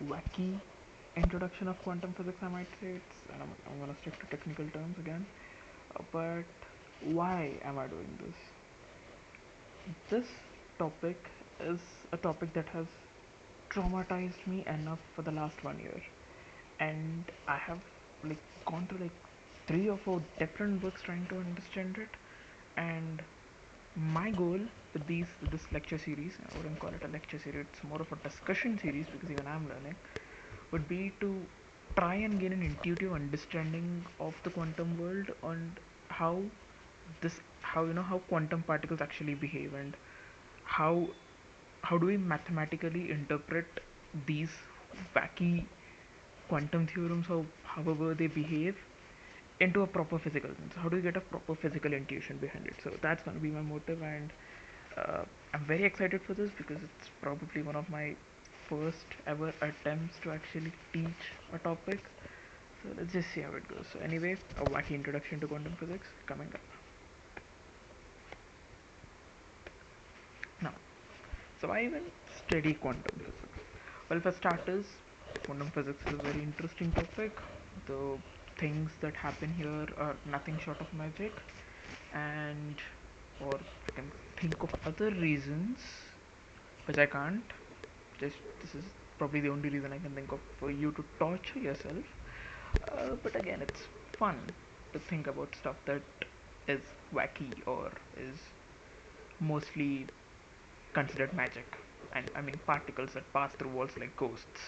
wacky introduction of quantum physics, I might say. And I'm gonna stick to technical terms again. But why am I doing this? This topic is a topic that has traumatized me enough for the last 1 year, and I have like gone through like 3 or 4 different books trying to understand it. And my goal with this lecture series, I wouldn't call it a lecture series, it's more of a discussion series because even I'm learning, would be to try and gain an intuitive understanding of the quantum world and how how quantum particles actually behave, and how how do we mathematically interpret these wacky quantum theorems, however they behave, into a proper physical sense. How do you get a proper physical intuition behind it? So that's going to be my motive, and I'm very excited for this because it's probably one of my first ever attempts to actually teach a topic. So let's just see how it goes. So anyway, a wacky introduction to quantum physics coming up now. So I even study quantum physics. Well, for starters, quantum physics is a very interesting topic. The things that happen here are nothing short of magic, and or I can think of other reasons which I can't. Just this is probably the only reason I can think of for you to torture yourself. But again, it's fun to think about stuff that is wacky or is mostly considered magic. And I mean particles that pass through walls like ghosts.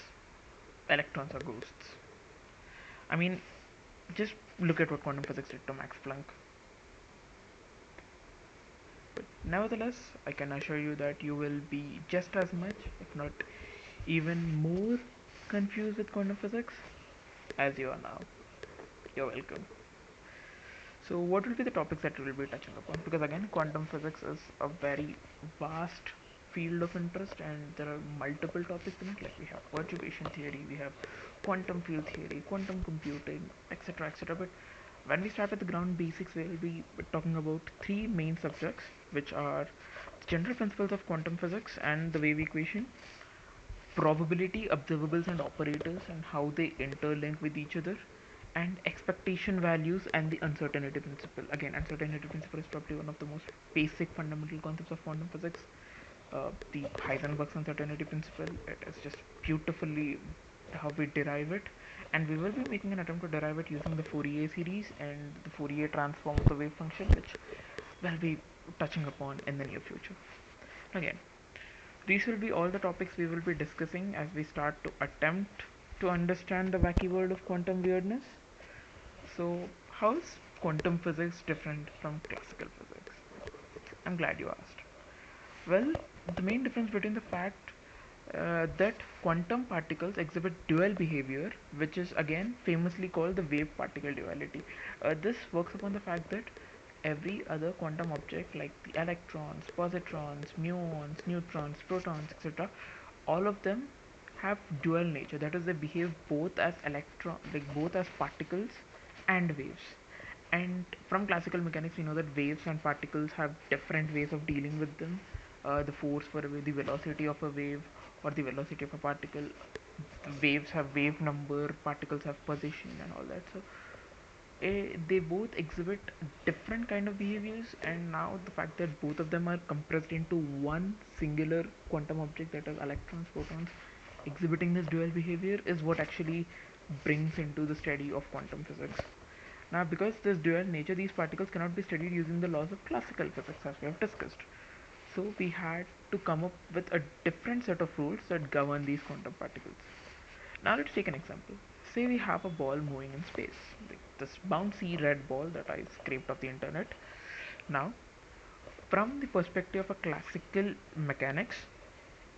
Electrons are ghosts. I mean, just look at what quantum physics did to Max Planck. But nevertheless, I can assure you that you will be just as much, if not even more, confused with quantum physics as you are now. You're welcome. So, what will be the topics that we will be touching upon? Because again, quantum physics is a very vast field of interest, and there are multiple topics in it. Like we have perturbation theory, we have quantum field theory, quantum computing, etc., etc. But when we start with the ground basics, we will be talking about three main subjects, which are the general principles of quantum physics and the wave equation, probability, observables, and operators, and how they interlink with each other, and expectation values and the uncertainty principle. Again, uncertainty principle is probably one of the most basic fundamental concepts of quantum physics. The Heisenberg's uncertainty principle, it is just beautifully how we derive it, and we will be making an attempt to derive it using the Fourier series and the Fourier transform of the wave function, which we'll be touching upon in the near future. Again, these will be all the topics we will be discussing as we start to attempt to understand the wacky world of quantum weirdness. So, how is quantum physics different from classical physics? I'm glad you asked. Well, the main difference between the fact that quantum particles exhibit dual behavior, which is again famously called the wave particle duality. This works upon the fact that every other quantum object, like the electrons, positrons, muons, neutrons, protons, etc., all of them have dual nature. That is, they behave both as both as particles and waves. And from classical mechanics, we know that waves and particles have different ways of dealing with them. The force for a wave, the velocity of a wave, or the velocity of a particle. The waves have wave number, particles have position, and all that. So they both exhibit different kind of behaviors, and now the fact that both of them are compressed into one singular quantum object, that is electrons, protons, exhibiting this dual behavior, is what actually brings into the study of quantum physics. Now, because this dual nature, these particles cannot be studied using the laws of classical physics, as we have discussed. So we had to come up with a different set of rules that govern these quantum particles. Now let's take an example. Say we have a ball moving in space, like this bouncy red ball that I scraped off the internet. Now, from the perspective of a classical mechanics,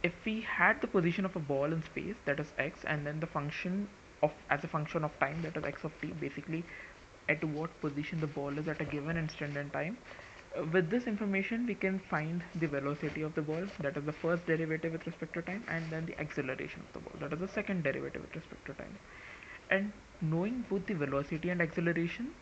if we had the position of a ball in space, that is x, and then the function of as a function of time, that is x of t, basically at what position the ball is at a given instant in time. With this information, we can find the velocity of the ball, that is the first derivative with respect to time, and then the acceleration of the ball, that is the second derivative with respect to time. And knowing both the velocity and acceleration,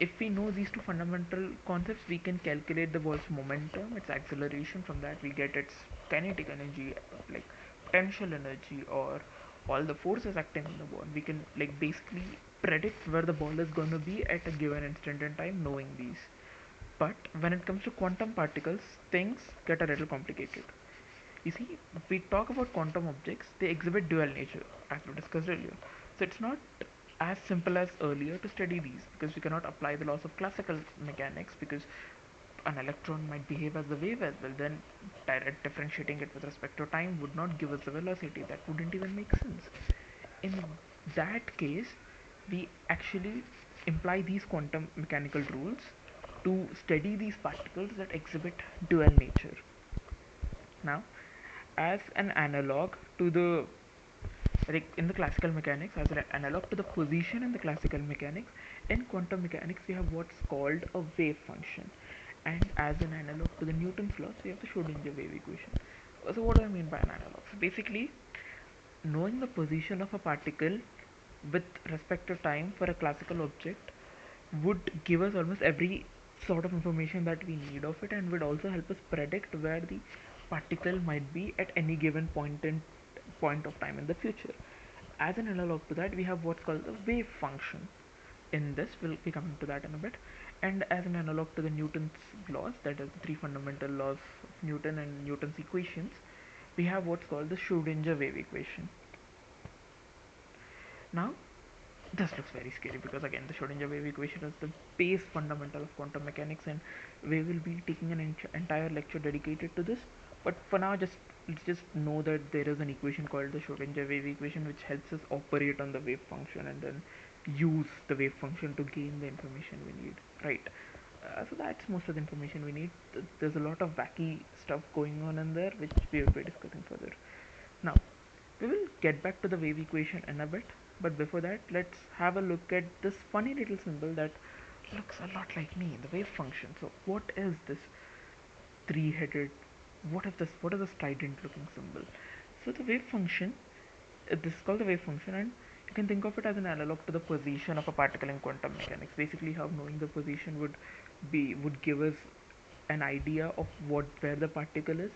if we know these two fundamental concepts, we can calculate the ball's momentum, its acceleration. From that, we get its kinetic energy, like potential energy, or all the forces acting on the ball. We can like basically predict where the ball is going to be at a given instant in time knowing these. But when it comes to quantum particles, things get a little complicated. You see, we talk about quantum objects, they exhibit dual nature, as we discussed earlier. So it's not as simple as earlier to study these because we cannot apply the laws of classical mechanics because an electron might behave as a wave as well. Then direct differentiating it with respect to time would not give us the velocity. That wouldn't even make sense. In that case, we actually imply these quantum mechanical rules to study these particles that exhibit dual nature. Now, as an analog to the like in the classical mechanics, as an analog to the position in the classical mechanics, in quantum mechanics we have what's called a wave function, and as an analog to the Newton's laws, we have the Schrodinger wave equation. So what do I mean by an analog? So basically, knowing the position of a particle with respect to time for a classical object would give us almost every sort of information that we need of it, and would also help us predict where the particle might be at any given point of time in the future. As an analog to that, we have what's called the wave function. In this, we'll be coming to that in a bit. And as an analog to the Newton's laws, that is the three fundamental laws of Newton and Newton's equations, we have what's called the Schrodinger wave equation. Now, this looks very scary because again, the Schrodinger wave equation is the base fundamental of quantum mechanics, and we will be taking an entire lecture dedicated to this. But for now, let's just know that there is an equation called the Schrodinger wave equation, which helps us operate on the wave function and then use the wave function to gain the information we need. Right. So that's most of the information we need. There's a lot of wacky stuff going on in there, which we will be discussing further. Now, we will get back to the wave equation in a bit, but before that, let's have a look at this funny little symbol that looks a lot like me, the wave function. So, what is this three-headed? What is this trident-looking symbol? So, the wave function. This is called the wave function, and you can think of it as an analog to the position of a particle in quantum mechanics. Basically, how knowing the position would give us an idea of where the particle is.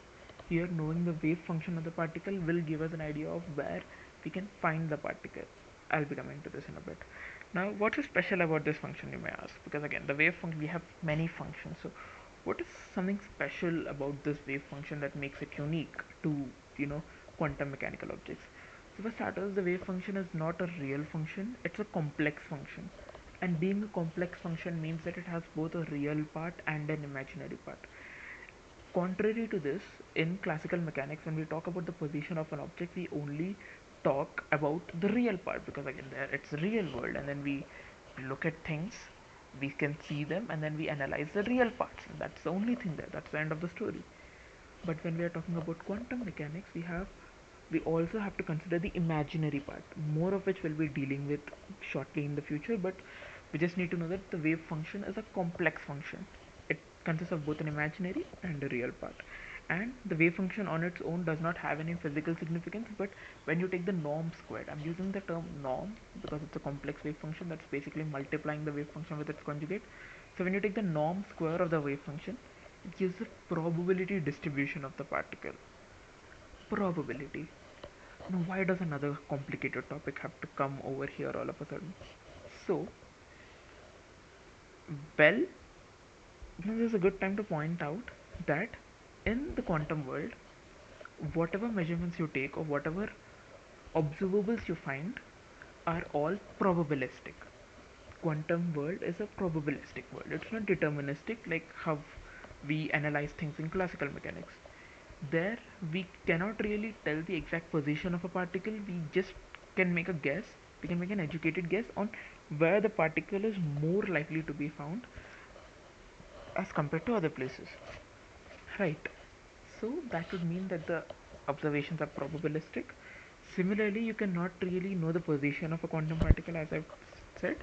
Here, knowing the wave function of the particle will give us an idea of where we can find the particle. I'll be coming to this in a bit. Now, what's so special about this function, you may ask? Because again, the wave function, we have many functions. So, what is something special about this wave function that makes it unique to quantum mechanical objects? So, for starters, the wave function is not a real function; it's a complex function. And being a complex function means that it has both a real part and an imaginary part. Contrary to this, in classical mechanics, when we talk about the position of an object, we only talk about the real part because again, there it's real world, and then we look at things, we can see them, and then we analyze the real parts. And that's the only thing there. That's the end of the story. But when we are talking about quantum mechanics, we also have to consider the imaginary part, more of which we'll be dealing with shortly in the future. But we just need to know that the wave function is a complex function. It consists of both an imaginary and a real part. And the wave function on its own does not have any physical significance, but when you take the norm squared, I'm using the term norm because it's a complex wave function that's basically multiplying the wave function with its conjugate. So when you take the norm square of the wave function, it gives the probability distribution of the particle. Probability. Now, why does another complicated topic have to come over here all of a sudden? So, well, this is a good time to point out that in the quantum world, whatever measurements you take or whatever observables you find are all probabilistic. Quantum world is a probabilistic world. It's not deterministic like how we analyze things in classical mechanics. There, we cannot really tell the exact position of a particle. We just can make a guess. We can make an educated guess on where the particle is more likely to be found as compared to other places. Right. So that would mean that the observations are probabilistic. Similarly, you cannot really know the position of a quantum particle, as I've said.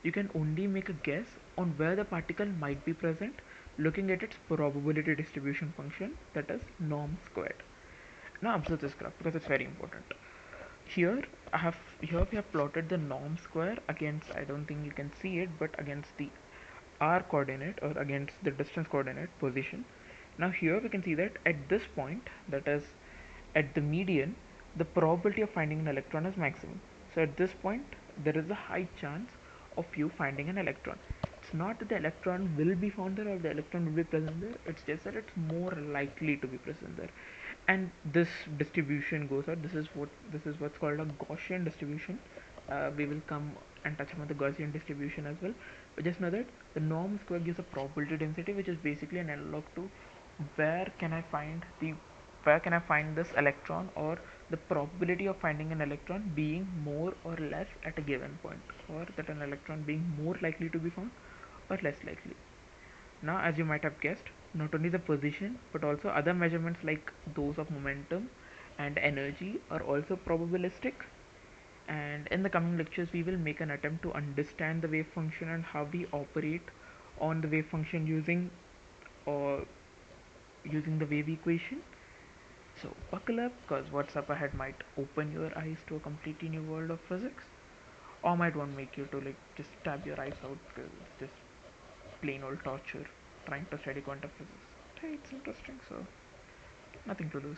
You can only make a guess on where the particle might be present looking at its probability distribution function, that is norm squared. Now observe this graph because it's very important. Here we have plotted the norm square against, I don't think you can see it, but against the r coordinate or against the distance coordinate position. Now here we can see that at this point, that is at the median, the probability of finding an electron is maximum. So at this point, there is a high chance of you finding an electron. It's not that the electron will be found there or the electron will be present there, it's just that it's more likely to be present there. And this distribution goes out. This is what's called a Gaussian distribution. We will come and touch upon the Gaussian distribution as well. But just know that the norm square gives a probability density, which is basically an analog to where can I find the where can I find this electron, or the probability of finding an electron being more or less at a given point, or that an electron being more likely to be found or less likely. Now, as you might have guessed, not only the position but also other measurements like those of momentum and energy are also probabilistic. And in the coming lectures, we will make an attempt to understand the wave function and how we operate on the wave function or using the wave equation. So buckle up, because what's up ahead might open your eyes to a completely new world of physics, or might want to make you to like just stab your eyes out because it's just plain old torture trying to study quantum physics. Hey, it's interesting, so nothing to lose.